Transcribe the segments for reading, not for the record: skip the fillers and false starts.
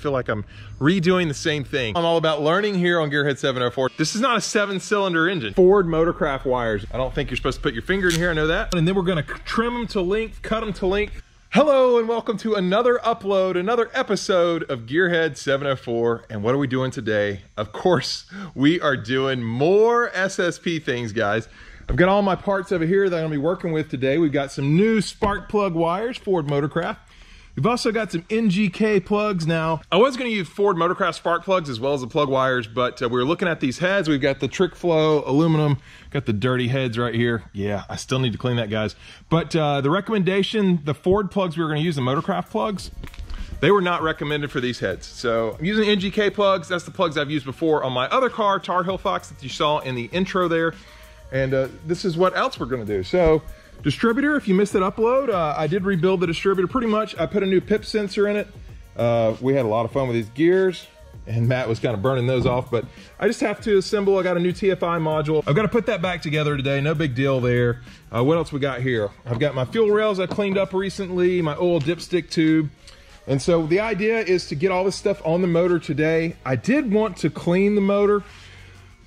feel like I'm redoing the same thing. I'm all about learning here on Gearhead 704. This is not a 7-cylinder engine. Ford Motorcraft wires. I don't think you're supposed to put your finger in here, I know that. And then we're gonna trim them to length, cut them to length. Hello and welcome to another upload, another episode of Gearhead 704. And what are we doing today? Of course, we are doing more SSP things, guys. I've got all my parts over here that I'm gonna be working with today. We've got some new spark plug wires, Ford Motorcraft. We've also got some NGK plugs now. I was gonna use Ford Motorcraft spark plugs as well as the plug wires, but we were looking at these heads. We've got the Trick Flow aluminum, got the dirty heads right here. Yeah, I still need to clean that, guys. But the recommendation, the Ford plugs we were gonna use, the Motorcraft plugs, they were not recommended for these heads. So I'm using NGK plugs. That's the plugs I've used before on my other car, Tar Heel Fox, that you saw in the intro there. And this is what else we're gonna do. So, distributor, if you missed that upload, I did rebuild the distributor pretty much. I put a new pip sensor in it. We had a lot of fun with these gears, and Matt was kind of burning those off, but I just have to assemble. I got a new TFI module. I've got to put that back together today. No big deal there. What else we got here? I've got my fuel rails I cleaned up recently, my oil dipstick tube. And so the idea is to get all this stuff on the motor today. I did want to clean the motor.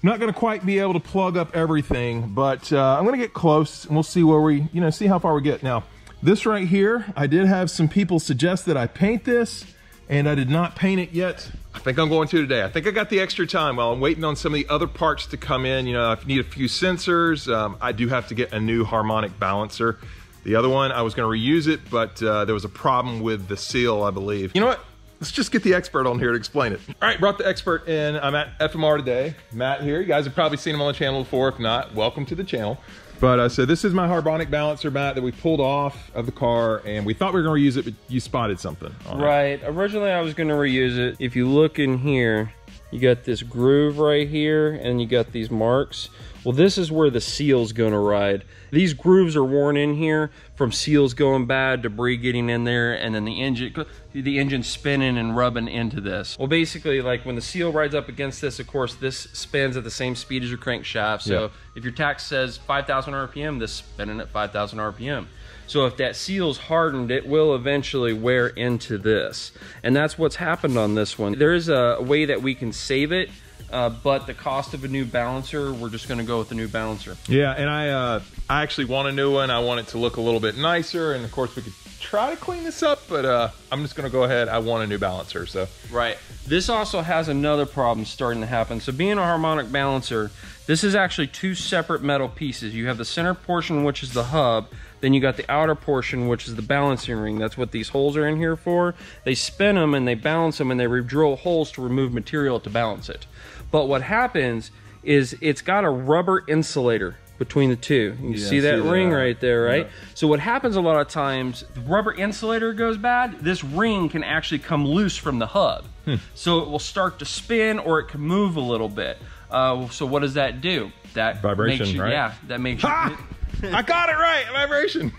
I'm not gonna quite be able to plug up everything, but I'm gonna get close and we'll see where we, see how far we get. Now, this right here, I did have some people suggest that I paint this, and I did not paint it yet. I think I'm going to today. I think I got the extra time while I'm waiting on some of the other parts to come in. I need a few sensors. I do have to get a new harmonic balancer. The other one, I was gonna reuse it, but there was a problem with the seal, I believe. You know what? Let's just get the expert on here to explain it. All right, brought the expert in. I'm at FMR today. Matt here. You guys have probably seen him on the channel before. If not, welcome to the channel. But so this is my harmonic balancer, Matt, that we pulled off of the car, and we thought we were gonna reuse it, but you spotted something on it. Originally I was gonna reuse it. If you look in here, you got this groove right here, and you got these marks. Well, this is where the seal's gonna ride. These grooves are worn in here from seals going bad, debris getting in there, and then the engine spinning and rubbing into this. Well, basically, like when the seal rides up against this, of course, this spins at the same speed as your crankshaft. So if your tach says 5,000 RPM, this is spinning at 5,000 RPM. So if that seal's hardened, it will eventually wear into this. And that's what's happened on this one. There is a way that we can save it, but the cost of a new balancer, we're just gonna go with the new balancer. Yeah, and I actually want a new one. I want it to look a little bit nicer, and of course we could try to clean this up, but I'm just gonna go ahead. I want a new balancer, so. Right. This also has another problem starting to happen. So being a harmonic balancer, this is actually two separate metal pieces. You have the center portion, which is the hub, then you got the outer portion, which is the balancing ring. That's what these holes are in here for. They spin them and they balance them, and they drill holes to remove material to balance it. But what happens is it's got a rubber insulator between the two. You see that ring right there, right? Yeah. So what happens a lot of times, the rubber insulator goes bad, this ring can actually come loose from the hub. So it will start to spin, or it can move a little bit. So what does that do? That vibration, makes you, right? Yeah, that makes you... I got it right, vibration.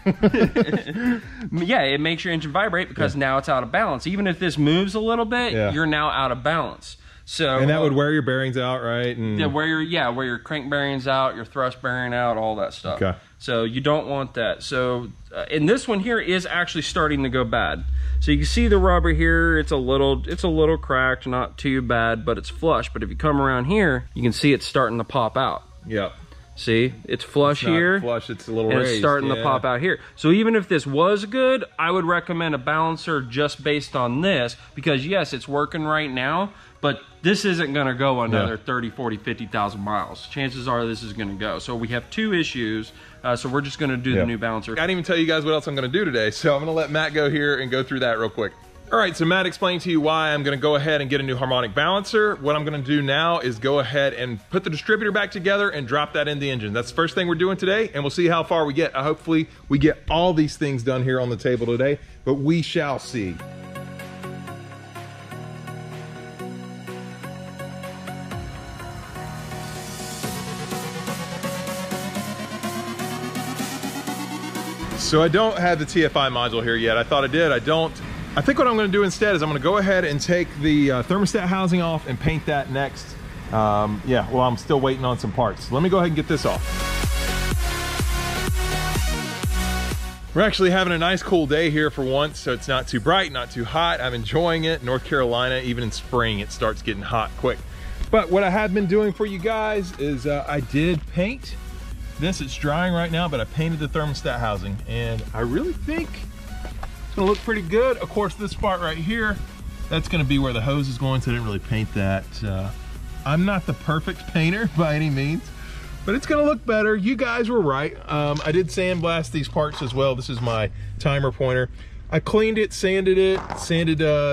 Yeah, it makes your engine vibrate because now it's out of balance. Even if this moves a little bit, you're now out of balance. So, and that would wear your bearings out, right? And yeah, wear your crank bearings out, your thrust bearing out, all that stuff. Okay. So you don't want that. So, and this one here is actually starting to go bad. So you can see the rubber here, it's a little cracked, not too bad, but it's flush. But if you come around here, you can see it's starting to pop out. Yep. See, it's flush here. Flush, it's a little and raised. It's starting to pop out here. So even if this was good, I would recommend a balancer just based on this, because yes, it's working right now, but this isn't gonna go another 30, 40, 50,000 miles. Chances are this is gonna go. So we have two issues. So we're just gonna do the new balancer. I didn't even tell you guys what else I'm gonna do today. So I'm gonna let Matt go here and go through that real quick. All right, so Matt explained to you why I'm gonna go ahead and get a new harmonic balancer. What I'm gonna do now is go ahead and put the distributor back together and drop that in the engine. That's the first thing we're doing today, and we'll see how far we get. Hopefully we get all these things done here on the table today, but we shall see. So I don't have the TFI module here yet. I thought I did, I don't. I think what I'm gonna do instead is I'm gonna go ahead and take the thermostat housing off and paint that next. Yeah, well, I'm still waiting on some parts. Let me go ahead and get this off. We're actually having a nice cool day here for once, so it's not too bright, not too hot. I'm enjoying it. North Carolina, even in spring, it starts getting hot quick. But what I have been doing for you guys is I did paint this. It's drying right now, but I painted the thermostat housing, and I really think it's gonna look pretty good. Of course, this part right here, that's gonna be where the hose is going, so I didn't really paint that. I'm not the perfect painter by any means, but it's gonna look better. You guys were right. I did sandblast these parts as well. This is my timer pointer. I cleaned it, sanded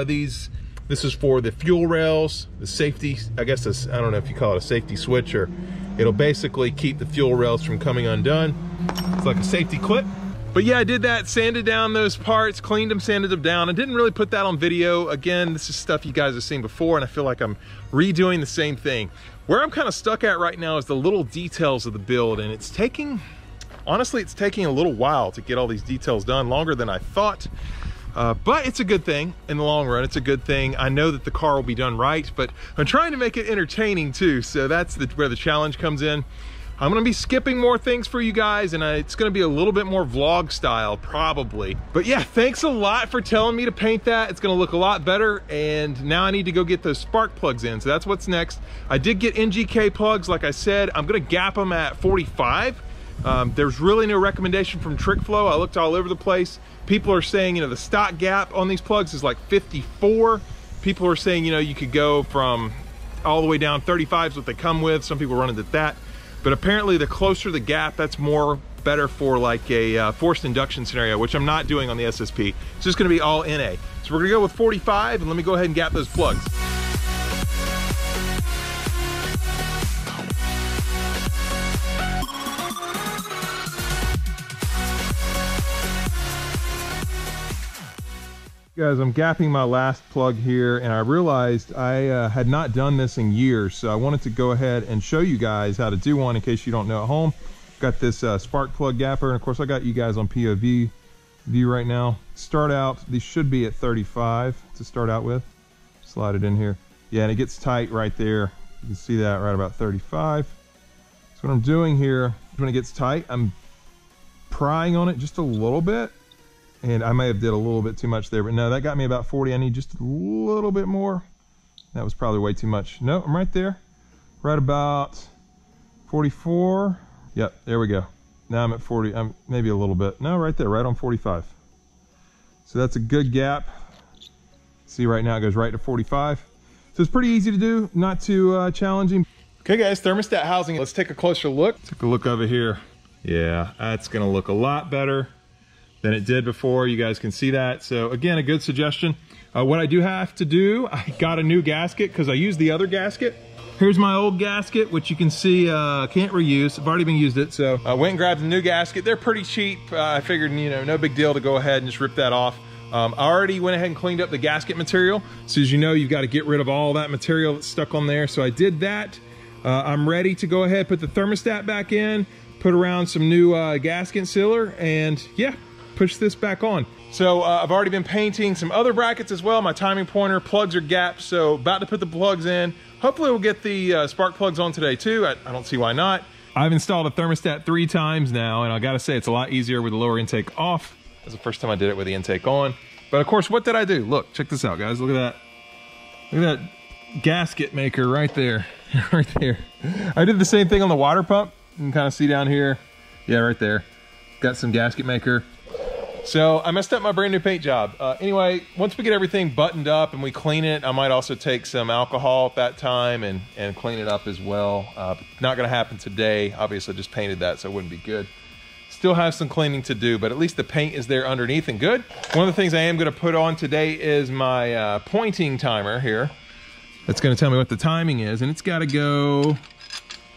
these. This is for the fuel rails, the safety, I guess this, I don't know if you call it a safety switch, or it'll basically keep the fuel rails from coming undone. It's like a safety clip. But yeah, I did that, sanded down those parts, cleaned them, sanded them down. I didn't really put that on video. Again, this is stuff you guys have seen before, and I feel like I'm redoing the same thing. Where I'm kind of stuck at right now is the little details of the build, and it's taking, honestly, it's taking a little while to get all these details done, longer than I thought. But it's a good thing in the long run. It's a good thing. I know that the car will be done right, but I'm trying to make it entertaining too. So that's where the challenge comes in. I'm gonna be skipping more things for you guys, and it's gonna be a little bit more vlog style probably. But yeah, thanks a lot for telling me to paint that. It's gonna look a lot better, and now I need to go get those spark plugs in. So that's what's next. I did get NGK plugs, like I said. I'm gonna gap them at 45. There's really no recommendation from TrickFlow. I looked all over the place. People are saying, you know, the stock gap on these plugs is like 54. People are saying, you know, you could go from all the way down 35 is what they come with. Some people run it at that. But apparently the closer the gap, that's more better for like a forced induction scenario, which I'm not doing on the SSP. It's just gonna be all NA. So we're gonna go with 45, and let me go ahead and gap those plugs. Guys, I'm gapping my last plug here, and I realized I had not done this in years, so I wanted to go ahead and show you guys how to do one in case you don't know at home. Got this spark plug gapper, and of course I got you guys on POV view right now. Start out, these should be at 35 to start out with. Slide it in here. Yeah, and it gets tight right there. You can see that right about 35. So what I'm doing here, when it gets tight, I'm prying on it just a little bit. And I may have did a little bit too much there, but no, that got me about 40. I need just a little bit more. That was probably way too much. No, I'm right there. Right about 44. Yep, there we go. Now I'm at 40. I'm maybe a little bit. No, right there, right on 45. So that's a good gap. See, right now it goes right to 45. So it's pretty easy to do, not too challenging. Okay guys, thermostat housing. Let's take a closer look. Take a look over here. Yeah, that's gonna look a lot better than it did before. You guys can see that. So again, a good suggestion. What I do have to do, I got a new gasket because I used the other gasket. Here's my old gasket, which you can see can't reuse. I've already been used it, so I went and grabbed a new gasket. They're pretty cheap. I figured, you know, no big deal to go ahead and just rip that off. I already went ahead and cleaned up the gasket material. So as you know, you've got to get rid of all that material that's stuck on there. So I did that. I'm ready to go ahead, put the thermostat back in, put around some new gasket sealer, and yeah, push this back on. So I've already been painting some other brackets as well. My timing pointer plugs are gapped, so about to put the plugs in. Hopefully we'll get the spark plugs on today too. I don't see why not. I've installed a thermostat 3 times now, and I gotta say it's a lot easier with the lower intake off. That's the first time I did it with the intake on. But of course, what did I do? Look, check this out, guys. Look at that. Look at that gasket maker right there. Right there. I did the same thing on the water pump. You can kind of see down here. Yeah, right there. Got some gasket maker. So I messed up my brand new paint job. Anyway, once we get everything buttoned up and we clean it, I might also take some alcohol at that time and clean it up as well. Not gonna happen today. Obviously I just painted that, so it wouldn't be good. Still have some cleaning to do, but at least the paint is there underneath and good. One of the things I am gonna put on today is my pointing timer here. That's gonna tell me what the timing is, and it's gotta go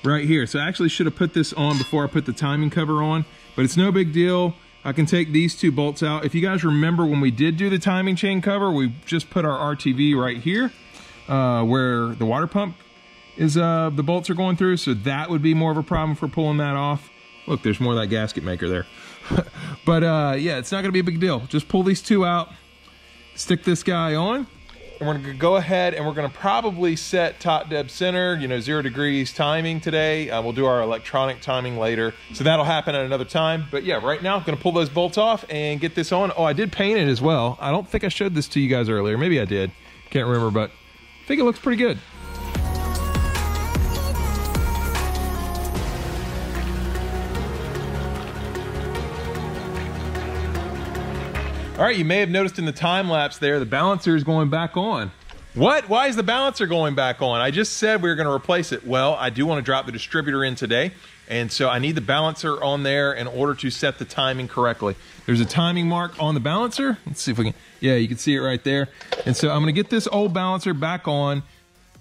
right here. So I actually should have put this on before I put the timing cover on, but it's no big deal. I can take these 2 bolts out. If you guys remember when we did do the timing chain cover, we just put our RTV right here where the water pump is, the bolts are going through. So that would be more of a problem for pulling that off. Look, there's more of that gasket maker there. But yeah, it's not gonna be a big deal. Just pull these 2 out, stick this guy on, and we're gonna go ahead and we're gonna probably set top dead center, you know, 0 degrees timing today. We'll do our electronic timing later. So that'll happen at another time. But yeah, right now I'm gonna pull those bolts off and get this on. Oh, I did paint it as well. I don't think I showed this to you guys earlier. Maybe I did, can't remember, but I think it looks pretty good. All right, you may have noticed in the time lapse there, the balancer is going back on. What? Why is the balancer going back on? I just said we were gonna replace it. Well, I do wanna drop the distributor in today, and so I need the balancer on there in order to set the timing correctly. There's a timing mark on the balancer. Let's see if we can, yeah, you can see it right there. And so I'm gonna get this old balancer back on.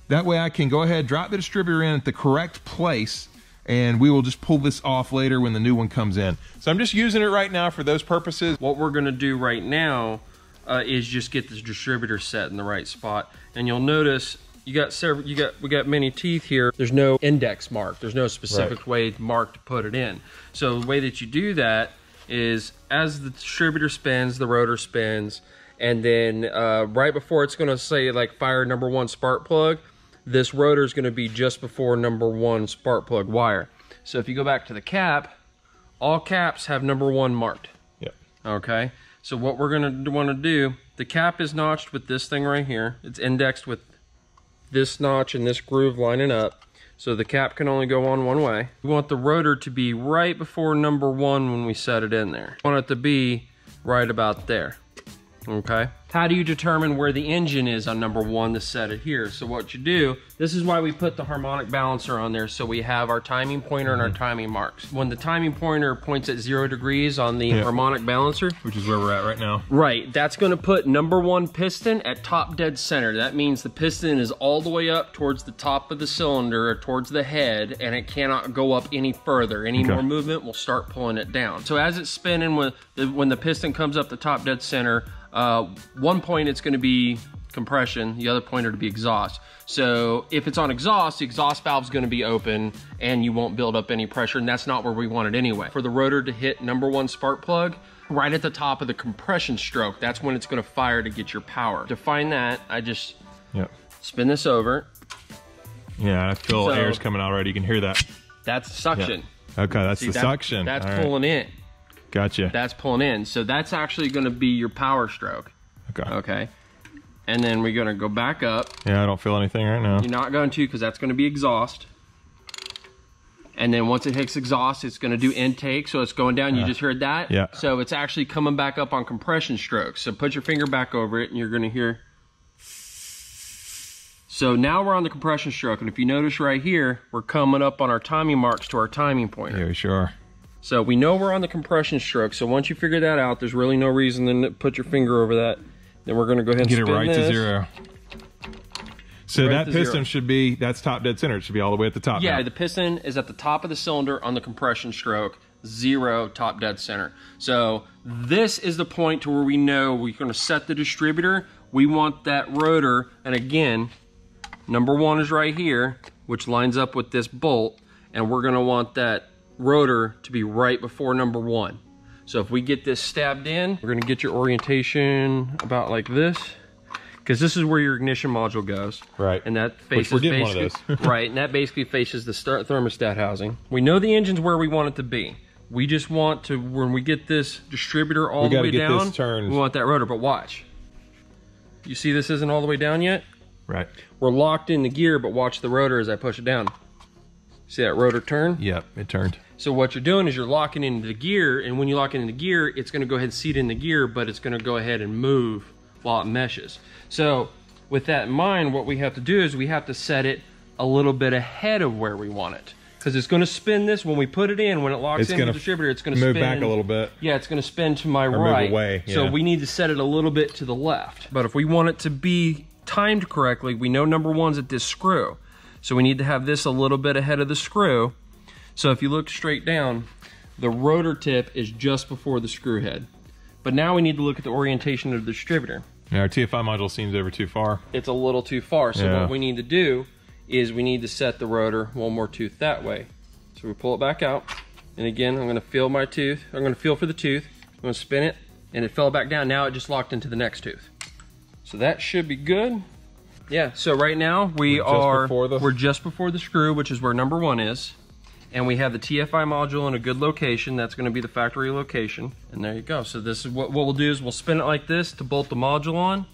That way I can go ahead, drop the distributor in at the correct place, and we will just pull this off later when the new one comes in. So I'm just using it right now for those purposes. What we're gonna do right now is just get this distributor set in the right spot. And you'll notice we got many teeth here. There's no index mark. There's no specific way mark to put it in. So the way that you do that is as the distributor spins, the rotor spins, and then right before it's gonna say like fire number 1 spark plug, this rotor is going to be just before number 1 spark plug wire. So if you go back to the cap, all caps have number 1 marked. Yep. Okay. So what we're going to want to do, the cap is notched with this thing right here. It's indexed with this notch and this groove lining up. So the cap can only go on one way. We want the rotor to be right before number 1 when we set it in there. We want it to be right about there. Okay. How do you determine where the engine is on number 1 to set it here? So what you do, this is why we put the harmonic balancer on there, so we have our timing pointer and our timing marks. When the timing pointer points at 0 degrees on the harmonic balancer, which is where we're at right now. Right, that's gonna put number 1 piston at top dead center. That means the piston is all the way up towards the top of the cylinder, or towards the head, and it cannot go up any further. Any more movement will start pulling it down. So as it's spinning, when the piston comes up the top dead center, one point it's going to be compression, the other point are to be exhaust. So if it's on exhaust, the exhaust valve is going to be open and you won't build up any pressure, and that's not where we want it anyway. For the rotor to hit number 1 spark plug, right at the top of the compression stroke, that's when it's going to fire to get your power. To find that, I just spin this over. Yeah, I feel air's coming out already. You can hear that. That's suction. Yeah. Okay, that's the suction. That's pulling in. Gotcha. That's pulling in. So that's actually going to be your power stroke. Okay. Okay. And then we're going to go back up. Yeah, I don't feel anything right now. You're not going to, because that's going to be exhaust. And then once it hits exhaust, it's going to do intake. So it's going down. You just heard that? Yeah. So it's actually coming back up on compression strokes. So put your finger back over it and you're going to hear. So now we're on the compression stroke. And if you notice right here, we're coming up on our timing marks to our timing pointer. Yeah, we sure are. So we know we're on the compression stroke. So once you figure that out, there's really no reason to put your finger over that. Then we're going to go ahead and get it spin right to 0. So right that piston should be, that's top dead center. It should be all the way at the top. Yeah, now. The piston is at the top of the cylinder on the compression stroke, 0 top dead center. So this is the point to where we know we're going to set the distributor. We want that rotor, and again, number 1 is right here, which lines up with this bolt, and we're going to want that rotor to be right before number 1. So if we get this stabbed in, we're going to get your orientation about like this, because this is where your ignition module goes. Right. And that faces we're getting one of those. right, and that basically faces the thermostat housing. We know the engine's where we want it to be. We just want to, when we get this distributor all the way down, we want that rotor. But watch. You see this isn't all the way down yet? Right. We're locked in the gear, but watch the rotor as I push it down. See that rotor turn? Yep, it turned. So what you're doing is you're locking into the gear, and when you lock into the gear, it's going to go ahead and seat in the gear, but it's going to go ahead and move while it meshes. So with that in mind, what we have to do is we have to set it a little bit ahead of where we want it, because it's going to spin this when we put it in. When it locks into the distributor, it's going to move spin back a little bit. Yeah, it's going to spin to my or right. Move away. Yeah. So we need to set it a little bit to the left. But if we want it to be timed correctly, we know number 1's at this screw. So we need to have this a little bit ahead of the screw. So if you look straight down, the rotor tip is just before the screw head. But now we need to look at the orientation of the distributor. Yeah, our TFI module seems over too far. It's a little too far. So what we need to do is we need to set the rotor 1 more tooth that way. So we pull it back out. And again, I'm going to feel my tooth. I'm going to feel for the tooth. I'm going to spin it, and it fell back down. Now it just locked into the next tooth. So that should be good. Yeah, so right now we're just before the screw, which is where number 1 is. And we have the TFI module in a good location. That's gonna be the factory location. And there you go. So this is what we'll do is we'll spin it like this to bolt the module on,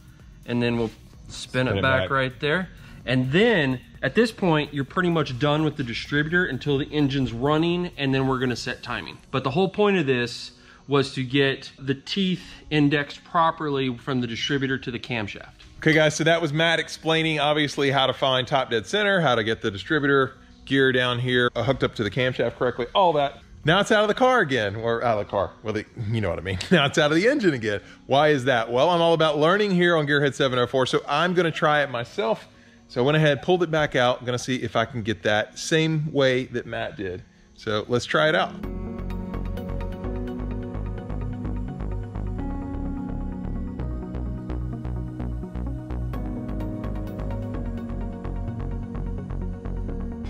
and then we'll spin it back right there. And then at this point, you're pretty much done with the distributor until the engine's running, and then we're gonna set timing. But the whole point of this was to get the teeth indexed properly from the distributor to the camshaft. Okay guys, so that was Matt explaining obviously how to find top dead center, how to get the distributor gear down here hooked up to the camshaft correctly, all that. Now it's out of the car again, or out of the car, well, you know what I mean. Now it's out of the engine again. Why is that? Well, I'm all about learning here on Gearhead 704, so I'm gonna try it myself. So I went ahead, pulled it back out. I'm gonna see if I can get that same way that Matt did. So let's try it out.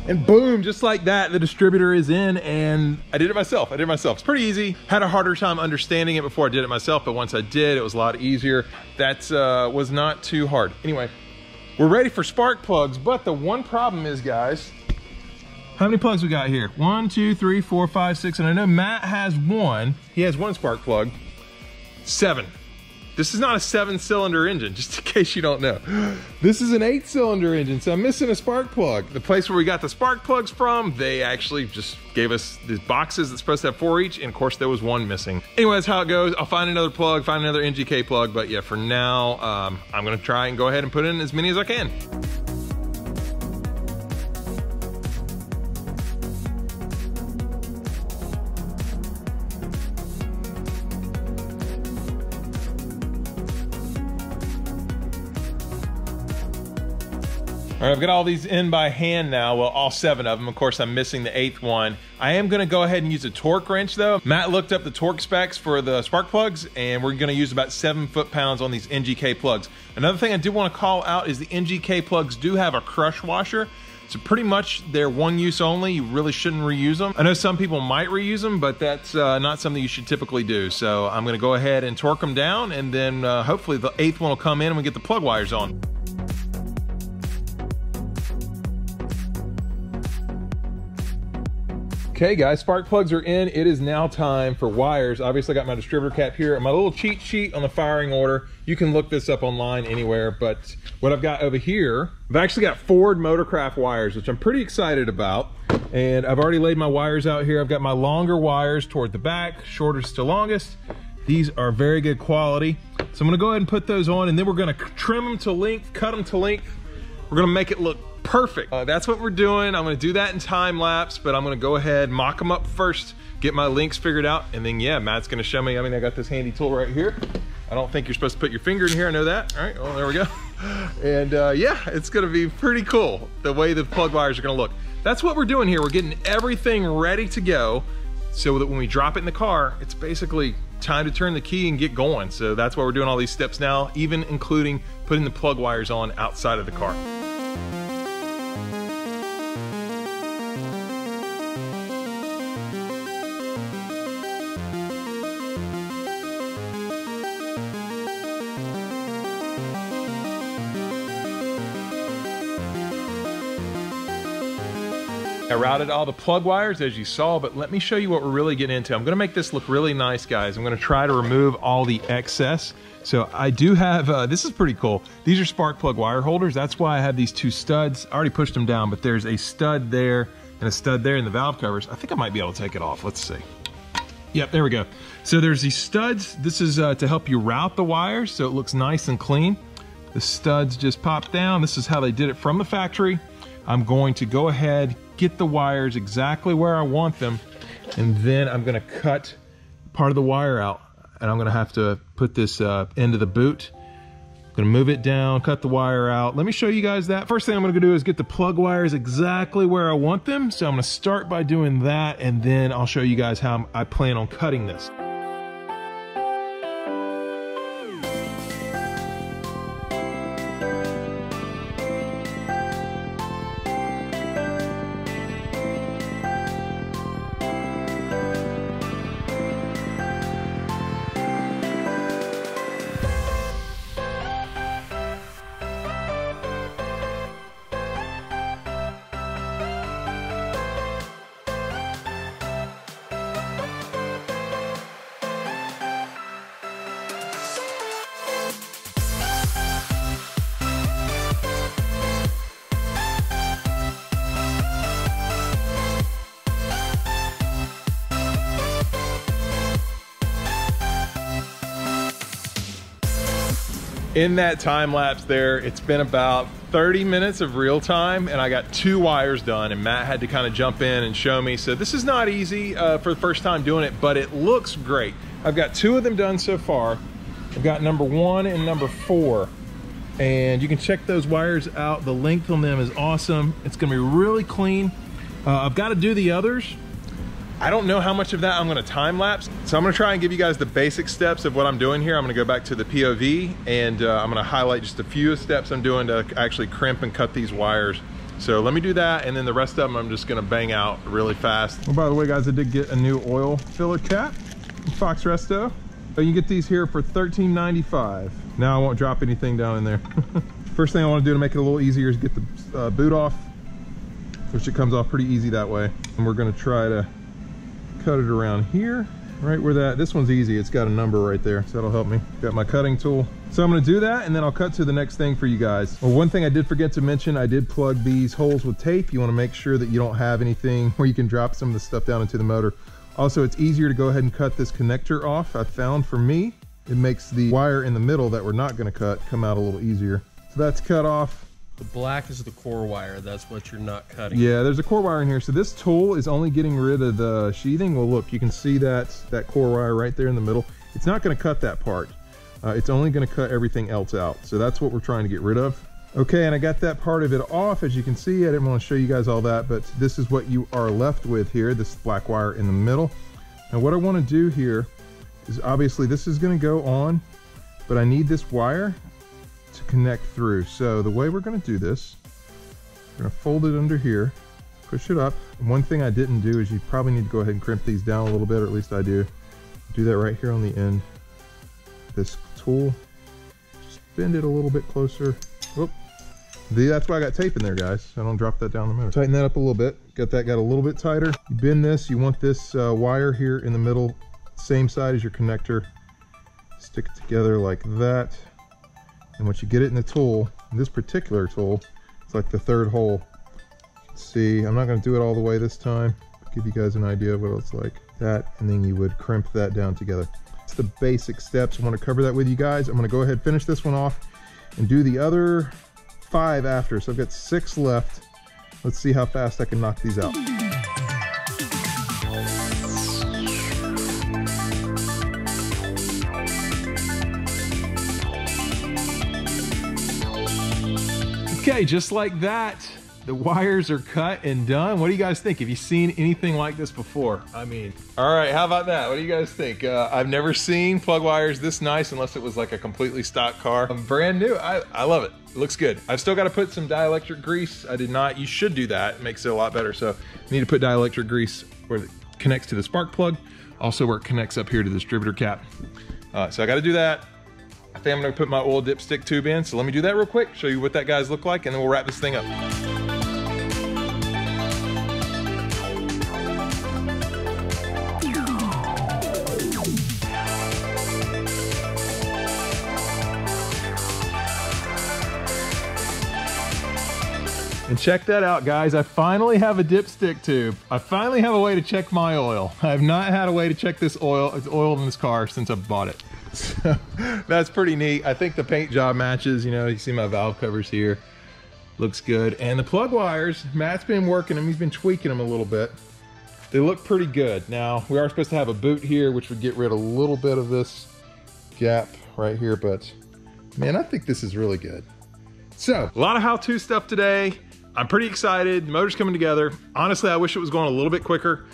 And boom, just like that, the distributor is in, and I did it myself. It's pretty easy. Had a harder time understanding it before I did it myself, but once I did, it was a lot easier. That was not too hard. Anyway, we're ready for spark plugs, but the one problem is, guys, how many plugs we got here? 1, 2, 3, 4, 5, 6, and I know Matt has one. He has one spark plug. 7. This is not a 7-cylinder engine, just in case you don't know. This is an 8-cylinder engine, so I'm missing a spark plug. The place where we got the spark plugs from, they actually just gave us these boxes that's supposed to have 4 each, and of course there was one missing. Anyway, that's how it goes. I'll find another plug, find another NGK plug, but yeah, for now, I'm gonna try and go ahead and put in as many as I can. All right, I've got all these in by hand now. Well, all 7 of them. Of course, I'm missing the 8th one. I am gonna go ahead and use a torque wrench though. Matt looked up the torque specs for the spark plugs, and we're gonna use about 7 foot-pounds on these NGK plugs. Another thing I do wanna call out is the NGK plugs do have a crush washer. So pretty much they're one use only. You really shouldn't reuse them. I know some people might reuse them, but that's not something you should typically do. So I'm gonna go ahead and torque them down, and then hopefully the 8th one will come in and we get the plug wires on. Okay guys, spark plugs are in. It is now time for wires. Obviously I got my distributor cap here and my little cheat sheet on the firing order. You can look this up online anywhere, but what I've got over here, I've actually got Ford Motorcraft wires, which I'm pretty excited about. And I've already laid my wires out here. I've got my longer wires toward the back, shortest to longest. These are very good quality. So I'm gonna go ahead and put those on, and then we're gonna trim them to length, cut them to length. We're gonna make it look perfect. That's what we're doing. I'm gonna do that in time lapse, but I'm gonna go ahead, mock them up first, get my links figured out, and then yeah, Matt's gonna show me. I mean, I got this handy tool right here. I don't think you're supposed to put your finger in here, I know that. All right, well, there we go. And yeah, it's gonna be pretty cool, the way the plug wires are gonna look. That's what we're doing here. We're getting everything ready to go so that when we drop it in the car, it's basically time to turn the key and get going. So that's why we're doing all these steps now, even including putting the plug wires on outside of the car. I routed all the plug wires as you saw, but let me show you what we're really getting into. I'm gonna make this look really nice, guys. I'm gonna try to remove all the excess. So I do have, this is pretty cool. These are spark plug wire holders. That's why I have these 2 studs. I already pushed them down, but there's a stud there and a stud there in the valve covers. I think I might be able to take it off. Let's see. Yep, there we go. So there's these studs. This is to help you route the wires so it looks nice and clean. The studs just pop down. This is how they did it from the factory. I'm going to go ahead, get the wires exactly where I want them, and then I'm gonna cut part of the wire out, and I'm gonna have to put this into the boot. I'm gonna move it down, cut the wire out. Let me show you guys that. First thing I'm gonna do is get the plug wires exactly where I want them. So I'm gonna start by doing that, and then I'll show you guys how I plan on cutting this. In that time lapse there, it's been about 30 minutes of real time, and I got 2 wires done, and Matt had to kind of jump in and show me. So this is not easy for the first time doing it, but it looks great. I've got 2 of them done so far. I've got number 1 and number 4, and you can check those wires out. The length on them is awesome. It's gonna be really clean. I've got to do the others. I don't know how much of that I'm gonna time lapse, so I'm gonna try and give you guys the basic steps of what I'm doing here. I'm gonna go back to the POV, and I'm gonna highlight just a few steps I'm doing to actually crimp and cut these wires. So let me do that, and then the rest of them I'm just gonna bang out really fast. Oh, by the way, guys, I did get a new oil filler cap from Fox Resto. So you get these here for $13.95. Now I won't drop anything down in there. First thing I wanna do to make it a little easier is get the boot off, which it comes off pretty easy that way. And we're gonna try to cut it around here, right where this one's easy. It's got a number right there, so that'll help me. Got my cutting tool. So I'm gonna do that, and then I'll cut to the next thing for you guys. Well, one thing I did forget to mention, I did plug these holes with tape. You wanna make sure that you don't have anything where you can drop some of the stuff down into the motor. Also, it's easier to go ahead and cut this connector off. I found for me, it makes the wire in the middle that we're not gonna cut come out a little easier. So that's cut off. The black is the core wire. That's what you're not cutting. Yeah, there's a core wire in here. So this tool is only getting rid of the sheathing. Well, look, you can see that core wire right there in the middle. It's not going to cut that part. It's only going to cut everything else out. So that's what we're trying to get rid of. Okay, and I got that part of it off. As you can see, I didn't want to show you guys all that, but this is what you are left with here, this black wire in the middle. Now what I want to do here is, obviously this is going to go on, but I need this wire to connect through. So the way we're going to do this, we're going to fold it under here, push it up. And one thing I didn't do is you probably need to go ahead and crimp these down a little bit, or at least I do. Do that right here on the end. This tool, just bend it a little bit closer. Whoop. That's why I got tape in there, guys. So I don't drop that down the middle. Tighten that up a little bit. Got that got a little bit tighter. You bend this, you want this wire here in the middle, same side as your connector. Stick it together like that. And once you get it in the tool, this particular tool, it's like the 3rd hole. See, I'm not going to do it all the way this time. Give you guys an idea of what it's like. That, and then you would crimp that down together. It's the basic steps. I want to cover that with you guys. I'm going to go ahead and finish this one off and do the other 5 after. So I've got 6 left. Let's see how fast I can knock these out. Okay, just like that, the wires are cut and done. What do you guys think? Have you seen anything like this before? I mean, all right, how about that? What do you guys think? I've never seen plug wires this nice unless it was like a completely stock car. Brand new, I love it. It looks good. I've still got to put some dielectric grease. I did not. You should do that. It makes it a lot better. So I need to put dielectric grease where it connects to the spark plug, also where it connects up here to the distributor cap. So I got to do that. I think I'm gonna put my oil dipstick tube in, so let me do that real quick, show you what that guys look like, and then we'll wrap this thing up. And check that out, guys. I finally have a dipstick tube. I finally have a way to check my oil. I have not had a way to check this oil. It's oiled in this car since I bought it. So that's pretty neat. I think the paint job matches. You know, you see my valve covers here. Looks good. And the plug wires, Matt's been working them. He's been tweaking them a little bit. They look pretty good. Now, we are supposed to have a boot here, which would get rid of a little bit of this gap right here. But man, I think this is really good. So a lot of how-to stuff today. I'm pretty excited. The motor's coming together. Honestly, I wish it was going a little bit quicker,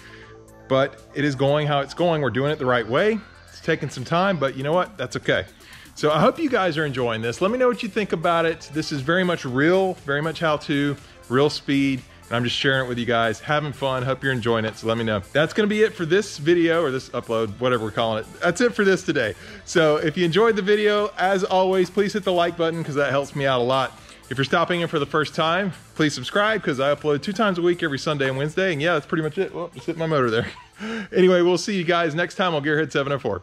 but it is going how it's going. We're doing it the right way. It's taking some time, but you know what? That's okay. So I hope you guys are enjoying this. Let me know what you think about it. This is very much real, very much how-to, real speed, and I'm just sharing it with you guys, having fun. Hope you're enjoying it, so let me know. That's gonna be it for this video, or this upload, whatever we're calling it. That's it for this today. So if you enjoyed the video, as always, please hit the like button because that helps me out a lot. If you're stopping in for the first time, please subscribe because I upload 2 times a week, every Sunday and Wednesday. And yeah, that's pretty much it. Well, just hit my motor there. Anyway, we'll see you guys next time on Gearhead 704.